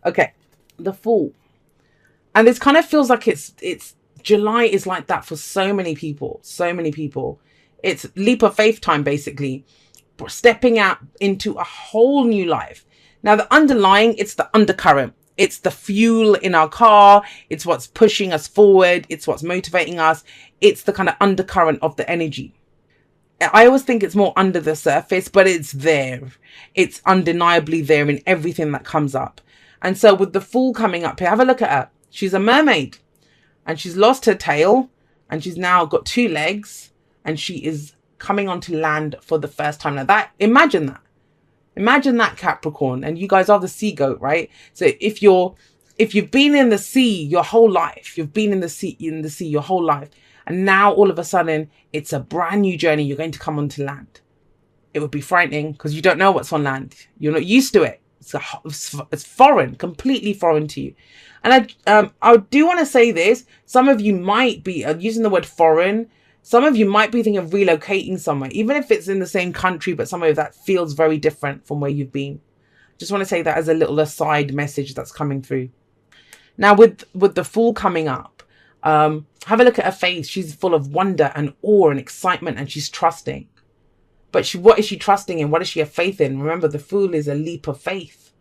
Okay, the Fool. And this kind of feels like it's July is like that for so many people. So many people. It's leap of faith time, basically. Stepping out into a whole new life. Now, the underlying, it's the undercurrent. It's the fuel in our car. It's what's pushing us forward. It's what's motivating us. It's the kind of undercurrent of the energy. I always think it's more under the surface, but it's there. It's undeniably there in everything that comes up. And so with the Fool coming up here, have a look at her. She's a mermaid and she's lost her tail and she's now got 2 legs and she is coming onto land for the first time. Now imagine that, Capricorn. And you guys are the sea goat, right? So if you've been in the sea your whole life, you've been in the sea your whole life, and now all of a sudden it's a brand new journey, you're going to come onto land. It would be frightening because you don't know what's on land. You're not used to it. It's foreign, completely foreign to you. And I do want to say this. Some of you might be using the word foreign. Some of you might be thinking of relocating somewhere, even if it's in the same country, but somewhere that feels very different from where you've been. Just want to say that as a little aside message that's coming through. Now with the Fool coming up, have a look at her face. She's full of wonder and awe and excitement, and she's trusting. But what is she trusting in? What does she have faith in? Remember, the Fool is a leap of faith.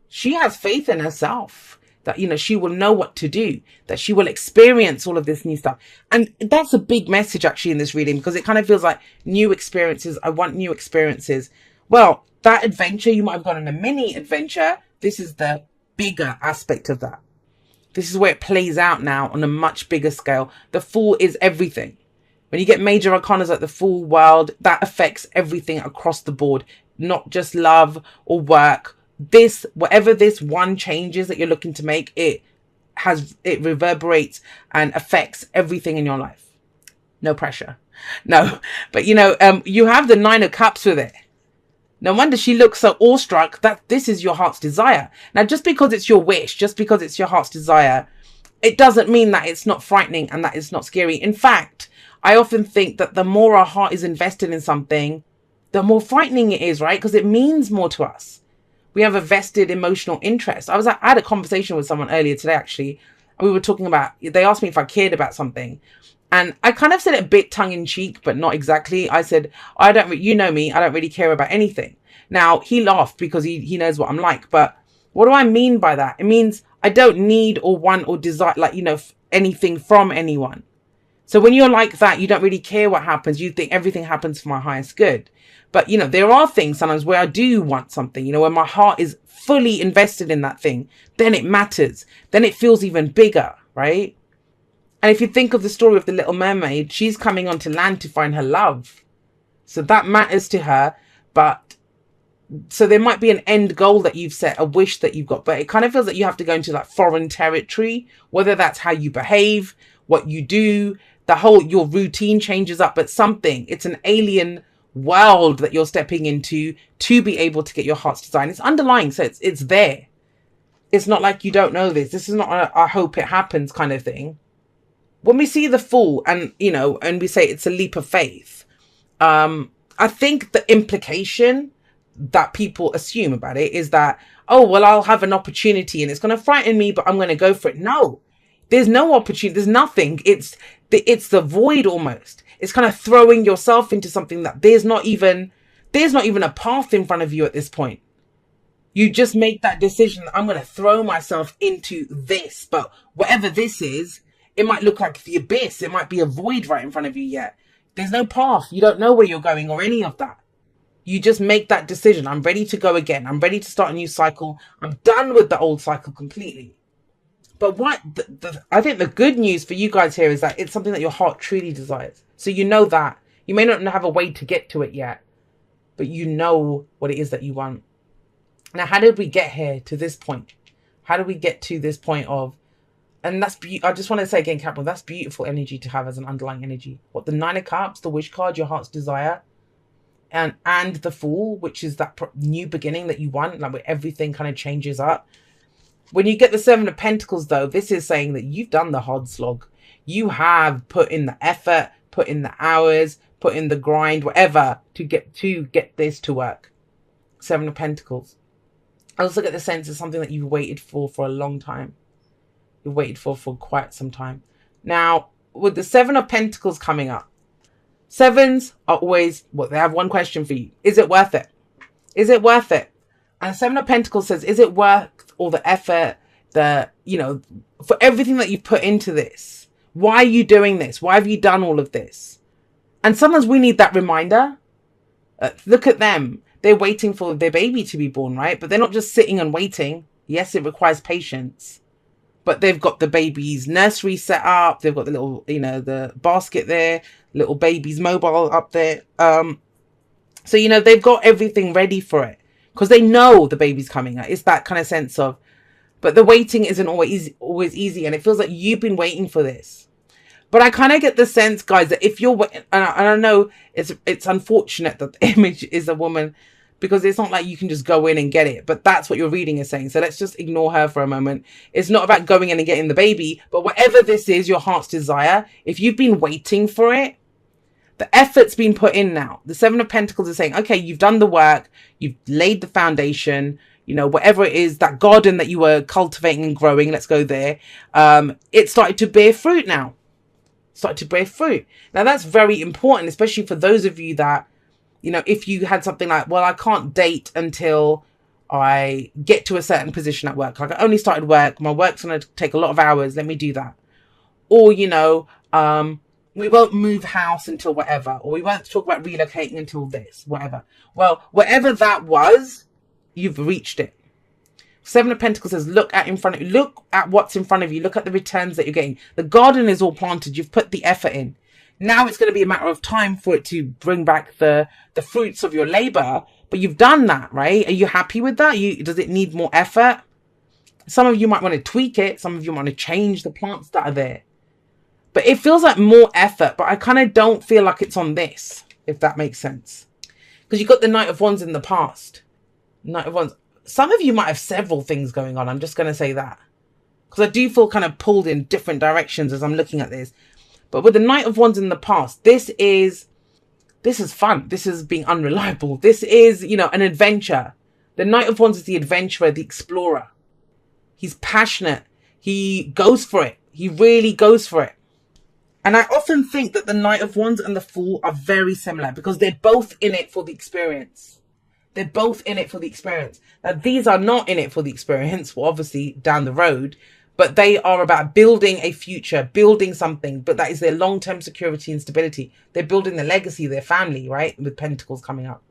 She has faith in herself that, she will know what to do, that she will experience all of this new stuff. And that's a big message actually in this reading, because it kind of feels like new experiences. I want new experiences. Well, that adventure, you might have gone on a mini adventure. This is the bigger aspect of that. This is where it plays out now on a much bigger scale. The Fool is everything. When you get major arcanas like the Fool world, that affects everything across the board, not just love or work. Whatever this one changes that you're looking to make, it reverberates and affects everything in your life. No pressure. No, but you have the 9 of Cups with it. No wonder she looks so awestruck that this is your heart's desire. Now, just because it's your wish, just because it's your heart's desire, it doesn't mean that it's not frightening and that it's not scary. In fact, I often think that the more our heart is invested in something, the more frightening it is, right? Because it means more to us. We have a vested emotional interest. I had a conversation with someone earlier today, actually. And we were talking about, they asked me if I cared about something. And I kind of said it a bit tongue in cheek, but not exactly. I said, you know me, I don't really care about anything. Now, he laughed because he knows what I'm like. But what do I mean by that? It means I don't need or want or desire, anything from anyone. So when you're like that, you don't really care what happens. You think everything happens for my highest good. But, there are things sometimes where I do want something, when my heart is fully invested in that thing, then it matters. Then it feels even bigger, right? And if you think of the story of the Little Mermaid, she's coming onto land to find her love. So that matters to her. But so there might be an end goal that you've set, a wish that you've got, but it kind of feels like you have to go into that foreign territory, whether that's how you behave, what you do, your routine changes up, but it's an alien world that you're stepping into to be able to get your heart's desire. And it's underlying, so it's there. It's not like you don't know this. This is not I hope it happens kind of thing. When we see the Fool and we say it's a leap of faith, I think the implication that people assume about it is that, oh, well, I'll have an opportunity and it's going to frighten me, but I'm going to go for it. No, there's no opportunity. There's nothing. It's the void almost. It's kind of throwing yourself into something that there's not even a path in front of you at this point. You just make that decision. I'm going to throw myself into this, but whatever this is, it might look like the abyss. It might be a void right in front of you yet. There's no path. You don't know where you're going or any of that. You just make that decision. I'm ready to go again. I'm ready to start a new cycle. I'm done with the old cycle completely. But I think the good news for you guys here is that it's something that your heart truly desires. So you know that. You may not have a way to get to it yet, but you know what it is that you want. Now, how did we get here to this point? How do we get to this point of, and I just want to say again, Capricorn, that's beautiful energy to have as an underlying energy. What, the 9 of Cups, the wish card, your heart's desire, and the Fool, which is that new beginning that you want, like where everything kind of changes up. When you get the 7 of Pentacles, though, this is saying that you've done the hard slog. You have put in the effort, put in the hours, put in the grind, whatever, to get this to work. 7 of Pentacles. I also get the sense it's something that you've waited for a long time. You've waited for quite some time. Now, with the Seven of Pentacles coming up, sevens are always, they have one question for you. Is it worth it? Is it worth it? And Seven of Pentacles says, is it worth all the effort, for everything that you've put into this? Why are you doing this? Why have you done all of this? And sometimes we need that reminder. Look at them. They're waiting for their baby to be born, right? But they're not just sitting and waiting. Yes, it requires patience. But they've got the baby's nursery set up. They've got the little, the basket there. Little baby's mobile up there. So, they've got everything ready for it. Because they know the baby's coming out. It's that kind of sense of, but the waiting isn't always easy. And it feels like you've been waiting for this. But I kind of get the sense, guys, that if you're, and I know it's unfortunate that the image is a woman, because it's not like you can just go in and get it. But that's what your reading is saying. So let's just ignore her for a moment. It's not about going in and getting the baby. But whatever this is, your heart's desire, if you've been waiting for it, the effort's been put in now. The Seven of Pentacles is saying, okay, you've done the work. You've laid the foundation. Whatever it is, that garden that you were cultivating and growing, let's go there. It started to bear fruit now. Started to bear fruit. Now, that's very important, especially for those of you that, if you had something like, well, I can't date until I get to a certain position at work. Like, I only started work. My work's going to take a lot of hours. Let me do that. Or, we won't move house until whatever. Or we won't talk about relocating until this, whatever. Well, whatever that was, you've reached it. Seven of Pentacles says, look at what's in front of you. Look at the returns that you're getting. The garden is all planted. You've put the effort in. Now it's going to be a matter of time for it to bring back the fruits of your labor. But you've done that, right? Are you happy with that? Does it need more effort? Some of you might want to tweak it. Some of you want to change the plants that are there. But it feels like more effort. But I kind of don't feel like it's on this, if that makes sense. Because you've got the Knight of Wands in the past. Knight of Wands. Some of you might have several things going on. I'm just going to say that. Because I do feel kind of pulled in different directions as I'm looking at this. But with the Knight of Wands in the past, this is fun. This is being unreliable. This is, an adventure. The Knight of Wands is the adventurer, the explorer. He's passionate. He goes for it. He really goes for it. And I often think that the Knight of Wands and the Fool are very similar because they're both in it for the experience. They're both in it for the experience. Now, these are not in it for the experience, well, obviously down the road, but they are about building a future, building something, but that is their long-term security and stability. They're building their legacy, their family, right? With Pentacles coming up.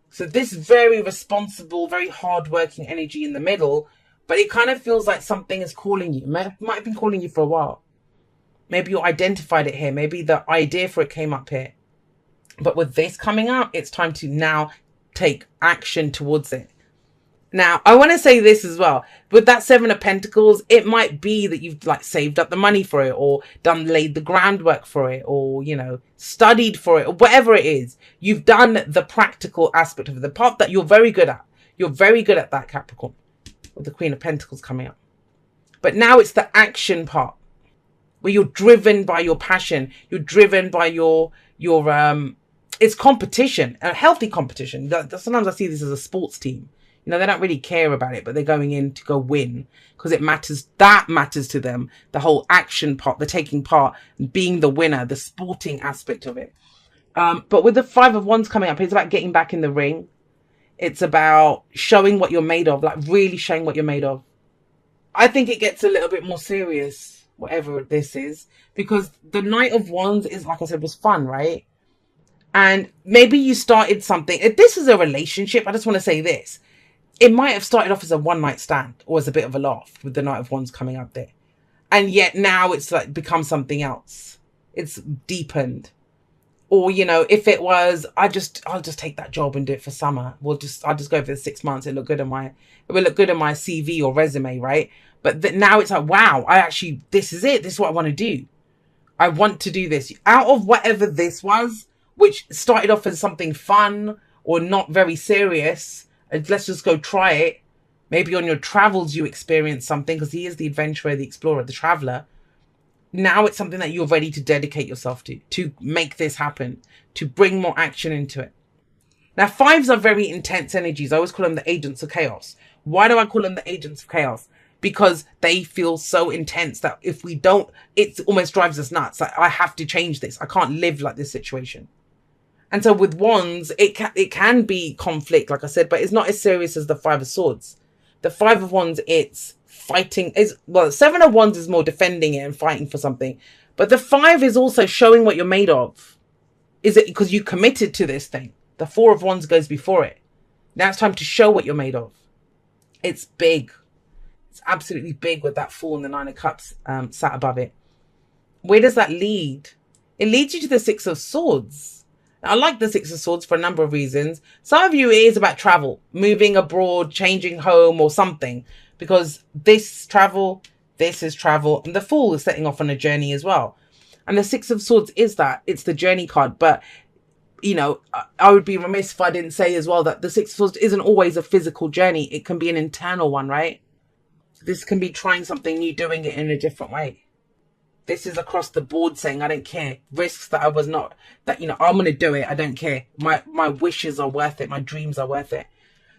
So this very responsible, very hard-working energy in the middle, but it kind of feels like something is calling you. Might have been calling you for a while. Maybe you identified it here. Maybe the idea for it came up here. But with this coming up, it's time to now take action towards it. Now, I want to say this as well. With that Seven of Pentacles, it might be that you've saved up the money for it or laid the groundwork for it or, studied for it or whatever it is. You've done the practical aspect of it, the part that you're very good at. You're very good at that, Capricorn, with the Queen of Pentacles coming up. But now it's the action part where you're driven by your passion. You're driven by your it's competition, a healthy competition. Sometimes I see this as a sports team. They don't really care about it, but they're going in to go win because it matters. That matters to them. The whole action part, the taking part, being the winner, the sporting aspect of it. But with the Five of Wands coming up, it's about getting back in the ring. It's about showing what you're made of, really showing what you're made of. I think it gets a little bit more serious, whatever this is, because the Knight of Wands is, like I said, was fun, right? And maybe you started something. If this is a relationship, I just want to say this. It might have started off as a one-night stand or as a bit of a laugh with the Knight of Wands coming up there. And yet now it's become something else. It's deepened. Or, if it was, I'll just take that job and do it for summer. I'll just go for the 6 months. It will look good on my CV or resume, right? But now it's like, wow, this is it. This is what I want to do. I want to do this. Out of whatever this was, which started off as something fun or not very serious, let's just go try it. Maybe on your travels you experience something because he is the adventurer, the explorer, the traveler. Now it's something that you're ready to dedicate yourself to make this happen, to bring more action into it. Now, fives are very intense energies. I always call them the agents of chaos. Why do I call them the agents of chaos? Because they feel so intense that if we don't, it almost drives us nuts. Like, I have to change this. I can't live like this situation. And so with wands, it can be conflict, like I said, but it's not as serious as the Five of Swords. The Five of Wands, it's fighting. Well, Seven of Wands is more defending it and fighting for something. But the Five is also showing what you're made of. Is it because you committed to this thing? The Four of Wands goes before it. Now it's time to show what you're made of. It's big. It's absolutely big with that Fool and the Nine of Cups sat above it. Where does that lead? It leads you to the Six of Swords. Now, I like the Six of Swords for a number of reasons. Some of you, it is about travel, moving abroad, changing home or something. Because this is travel, and the Fool is setting off on a journey as well. And the Six of Swords is that. It's the journey card. But, you know, I would be remiss if I didn't say as well that the Six of Swords isn't always a physical journey. It can be an internal one, right? This can be trying something new, doing it in a different way. This is across the board saying, I don't care. Risks that I was not, that, you know, I'm going to do it. I don't care. My wishes are worth it. My dreams are worth it.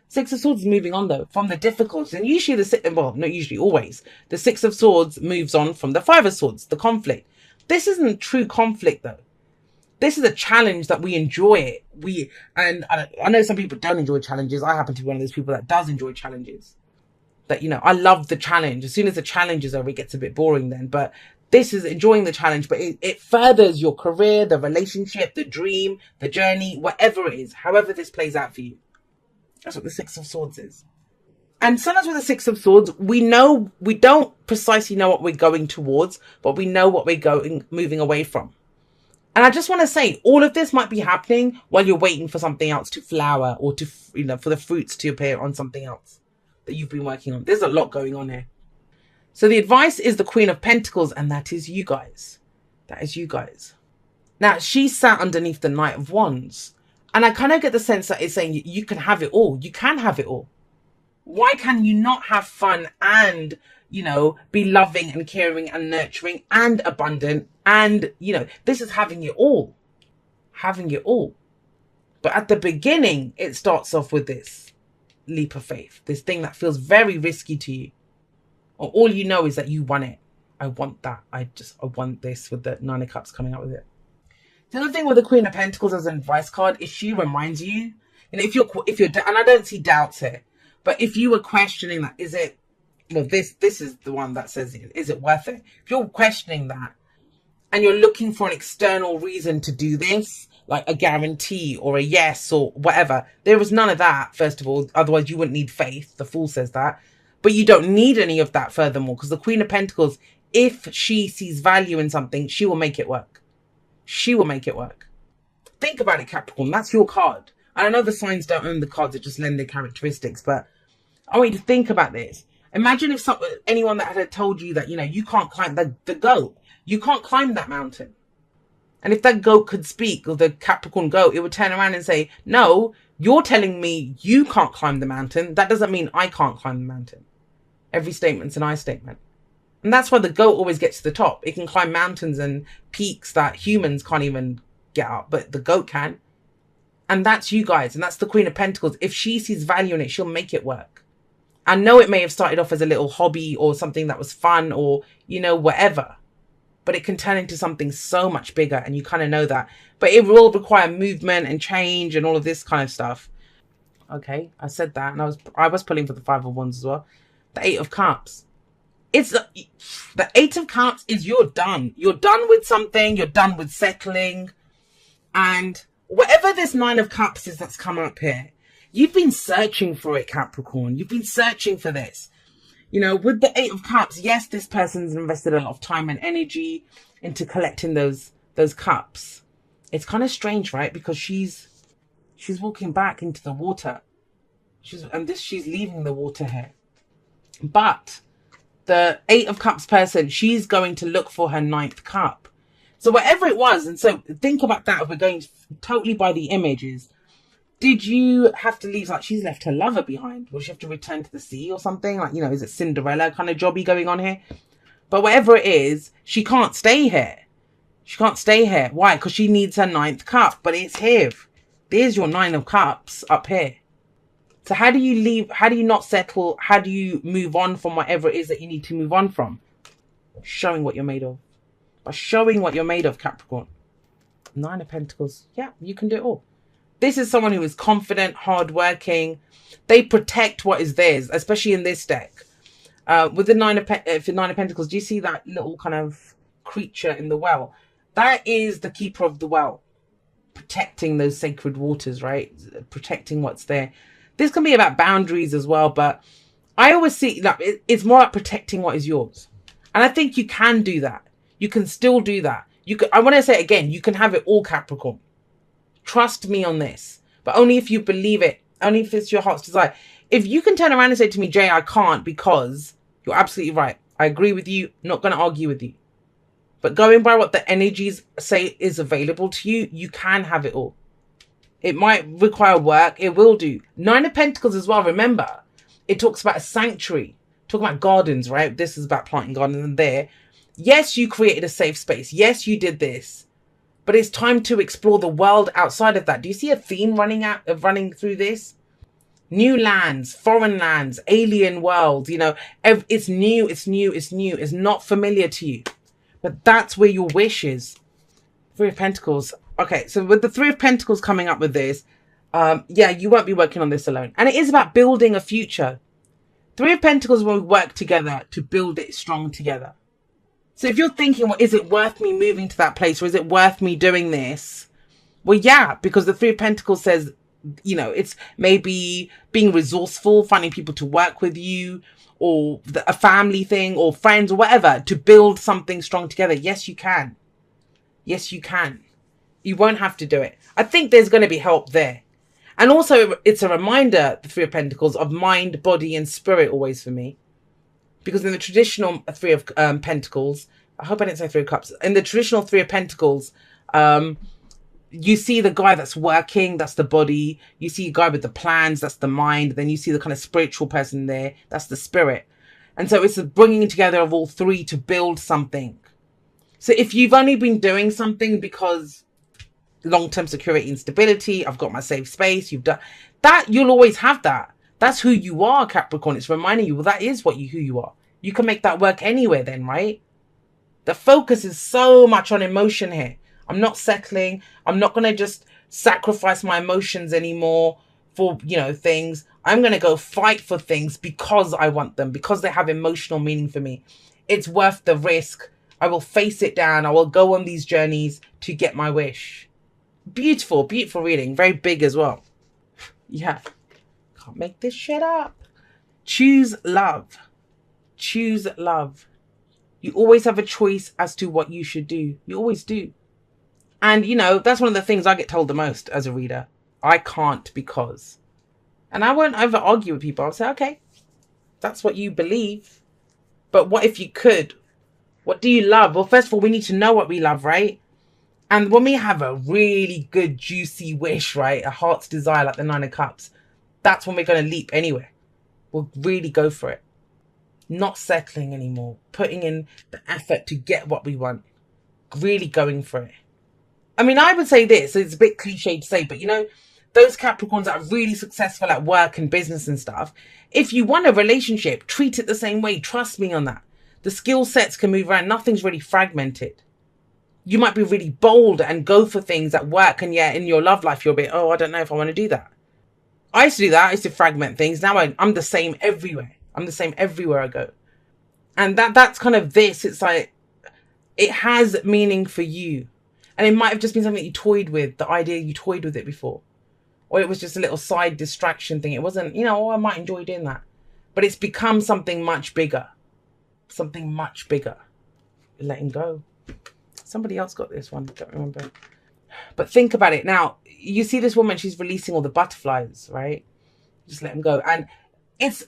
Six of Swords is moving on, though, from the difficulties. And usually well, not usually, always. The Six of Swords moves on from the Five of Swords, the conflict. This isn't true conflict, though. This is a challenge that we enjoy. And I know some people don't enjoy challenges. I happen to be one of those people that does enjoy challenges. That, you know, I love the challenge. As soon as the challenge is over, it gets a bit boring then. But this is enjoying the challenge, but it furthers your career, the relationship, the dream, the journey, whatever it is, however this plays out for you. That's what the Six of Swords is. And sometimes with the Six of Swords, we don't precisely know what we're going towards, but we know what we're moving away from. And I just want to say, all of this might be happening while you're waiting for something else to flower or to, you know, for the fruits to appear on something else that you've been working on. There's a lot going on here. So the advice is the Queen of Pentacles, and that is you guys. That is you guys. Now, she sat underneath the Knight of Wands. And I kind of get the sense that it's saying you can have it all. You can have it all. Why can you not have fun and, you know, be loving and caring and nurturing and abundant? And, you know, this is having it all. Having it all. But at the beginning, it starts off with this leap of faith. This thing that feels very risky to you. Or all you know is that you want it. I want that. I want this, with the Nine of Cups coming out with it. The other thing with the Queen of Pentacles as an advice card is she reminds you, and if you're, and I don't see doubts here, but if you were questioning that, is it, well, this is the one that says, is it worth it? If you're questioning that and you're looking for an external reason to do this, like a guarantee or a yes or whatever, there is none of that, first of all. Otherwise, you wouldn't need faith. The Fool says that. But you don't need any of that furthermore, because the Queen of Pentacles, if she sees value in something, she will make it work. She will make it work. Think about it, Capricorn. That's your card. And I know the signs don't own the cards, it just lend their characteristics. But I want you to think about this. Imagine if anyone that had told you that, you know, you can't climb the goat. You can't climb that mountain. And if that goat could speak, or the Capricorn goat, it would turn around and say, no, you're telling me you can't climb the mountain. That doesn't mean I can't climb the mountain. Every statement's an I statement. And that's why the goat always gets to the top. It can climb mountains and peaks that humans can't even get up, but the goat can. And that's you guys. And that's the Queen of Pentacles. If she sees value in it, she'll make it work. I know it may have started off as a little hobby or something that was fun or, you know, whatever. But it can turn into something so much bigger, and you kind of know that. But it will require movement and change and all of this kind of stuff. Okay, I said that. And I was pulling for the Five of Wands as well. The Eight of Cups. It's the Eight of Cups is you're done. You're done with something. You're done with settling. And whatever this Nine of Cups is that's come up here, you've been searching for it, Capricorn. You've been searching for this. You know, with the Eight of Cups, yes, this person's invested a lot of time and energy into collecting those cups. It's kind of strange, right? Because she's walking back into the water. She's leaving the water here. But the Eight of Cups person, she's going to look for her ninth cup. So whatever it was, and so think about that. If we're going totally by the images, did you have to leave, like she's left her lover behind? Will she have to return to the sea or something? Like, you know, is it Cinderella kind of jobby going on here? But whatever it is, she can't stay here. She can't stay here. Why? Because she needs her ninth cup. But it's here. There's your Nine of Cups up here. So how do you leave? How do you not settle? How do you move on from whatever it is that you need to move on from? Showing what you're made of. By showing what you're made of, Capricorn. 9 of Pentacles. Yeah, you can do it all. This is someone who is confident, hardworking. They protect what is theirs, especially in this deck. With the 9 of Pentacles, do you see that little kind of creature in the well? That is the keeper of the well. Protecting those sacred waters, right? Protecting what's there. This can be about boundaries as well, but I always see that it's more about protecting what is yours. And I think you can do that. You can still do that. I want to say it again, you can have it all, Capricorn. Trust me on this, but only if you believe it, only if it's your heart's desire. If you can turn around and say to me, Jay, I can't, because you're absolutely right. I agree with you. Not going to argue with you. But going by what the energies say is available to you, you can have it all. It might require work. It will do. 9 of Pentacles as well. Remember, it talks about a sanctuary. Talking about gardens, right? This is about planting gardens and there. Yes, you created a safe space. Yes, you did this. But it's time to explore the world outside of that. Do you see a theme running through this? New lands, foreign lands, alien worlds. You know, it's new, it's new, it's new. It's not familiar to you. But that's where your wish is. 3 of Pentacles. Okay, so with the 3 of Pentacles coming up with this, yeah, you won't be working on this alone. And it is about building a future. 3 of Pentacles will work together to build it strong together. So if you're thinking, well, is it worth me moving to that place, or is it worth me doing this? Well, yeah, because the 3 of Pentacles says, you know, it's maybe being resourceful, finding people to work with you, or a family thing, or friends, or whatever, to build something strong together. Yes, you can. Yes, you can. You won't have to do it. I think there's going to be help there. And also, it's a reminder, the 3 of Pentacles, of mind, body, and spirit always for me. Because in the traditional 3 of Pentacles, I hope I didn't say 3 of Cups. In the traditional 3 of Pentacles, you see the guy that's working, that's the body. You see a guy with the plans, that's the mind. Then you see the kind of spiritual person there, that's the spirit. And so it's a bringing together of all 3 to build something. So if you've only been doing something because long-term security and stability, I've got my safe space, you've done that, you'll always have that. That's who you are, Capricorn. It's reminding you, well, that is who you are. You can make that work anywhere then, right? The focus is so much on emotion here. I'm not settling. I'm not going to just sacrifice my emotions anymore for, you know, things. I'm going to go fight for things because I want them, because they have emotional meaning for me. It's worth the risk. I will face it down. I will go on these journeys to get my wish. Beautiful, beautiful reading. Very big as well. Yeah. Can't make this shit up. Choose love. Choose love. You always have a choice as to what you should do. You always do. And, you know, that's one of the things I get told the most as a reader. I can't because. And I won't ever argue with people. I'll say, okay, that's what you believe. But what if you could? What do you love? Well, first of all, we need to know what we love, right? And when we have a really good, juicy wish, right? A heart's desire like the 9 of Cups. That's when we're going to leap anywhere. We'll really go for it. Not settling anymore. Putting in the effort to get what we want. Really going for it. I mean, I would say this. It's a bit cliche to say, but you know, those Capricorns that are really successful at work and business and stuff, if you want a relationship, treat it the same way. Trust me on that. The skill sets can move around. Nothing's really fragmented. You might be really bold and go for things at work, and yet in your love life, you're a bit, oh, I don't know if I want to do that. I used to do that. I used to fragment things. Now I'm the same everywhere. I'm the same everywhere I go. And that's kind of this. It's like, it has meaning for you. And it might have just been something you toyed with, the idea you toyed with it before. Or it was just a little side distraction thing. It wasn't, you know, oh, I might enjoy doing that. But it's become something much bigger. Something much bigger. Letting go. Somebody else got this one. I don't remember. But think about it. Now, you see this woman, she's releasing all the butterflies, right? Just let them go. And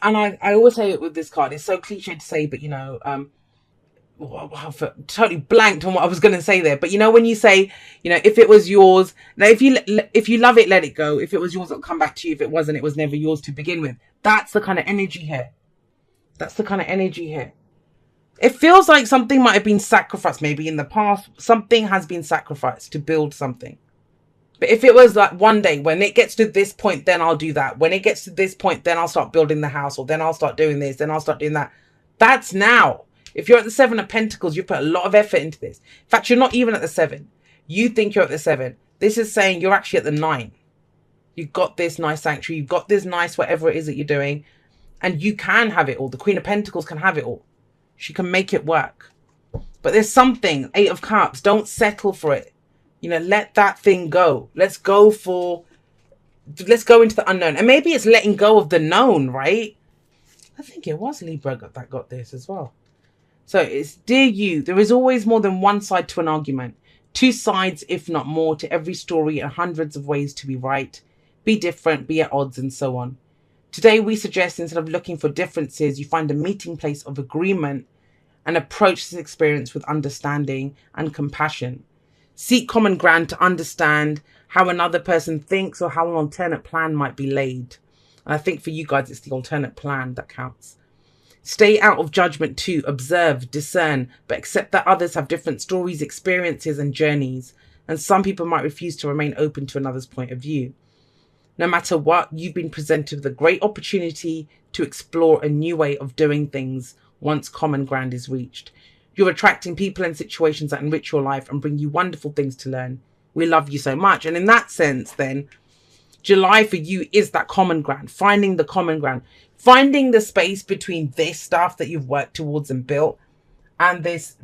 I always say it with this card. It's so cliche to say, but you know, I've totally blanked on what I was going to say there. But you know, when you say, you know, if it was yours, now if you love it, let it go. If it was yours, it'll come back to you. If it wasn't, it was never yours to begin with. That's the kind of energy here. That's the kind of energy here. It feels like something might have been sacrificed maybe in the past. Something has been sacrificed to build something. But if it was like one day, when it gets to this point, then I'll do that. When it gets to this point, then I'll start building the house, or then I'll start doing this, then I'll start doing that. That's now. If you're at the 7 of Pentacles, you put a lot of effort into this. In fact, you're not even at the 7. You think you're at the 7. This is saying you're actually at the 9. You've got this nice sanctuary. You've got this nice whatever it is that you're doing. And you can have it all. The Queen of Pentacles can have it all. She can make it work. But there's something, 8 of Cups. Don't settle for it. You know, let that thing go. Let's go into the unknown. And maybe it's letting go of the known, right? I think it was Libra that got this as well. So it's, dear you, there is always more than one side to an argument. 2 sides, if not more, to every story, and hundreds of ways to be right, be different, be at odds, and so on. Today we suggest, instead of looking for differences, you find a meeting place of agreement and approach this experience with understanding and compassion. Seek common ground to understand how another person thinks, or how an alternate plan might be laid. And I think for you guys, it's the alternate plan that counts. Stay out of judgment too. Observe, discern, but accept that others have different stories, experiences, and journeys. And some people might refuse to remain open to another's point of view. No matter what, you've been presented with a great opportunity to explore a new way of doing things once common ground is reached. You're attracting people and situations that enrich your life and bring you wonderful things to learn. We love you so much. And in that sense, then, July for you is that common ground, finding the common ground, finding the space between this stuff that you've worked towards and built, and this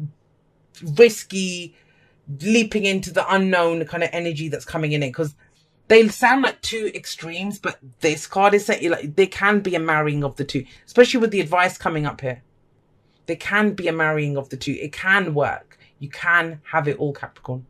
risky leaping into the unknown kind of energy that's coming in it. Because they sound like 2 extremes, but this card is saying like there can be a marrying of the 2, especially with the advice coming up here. There can be a marrying of the 2. It can work. You can have it all, Capricorn.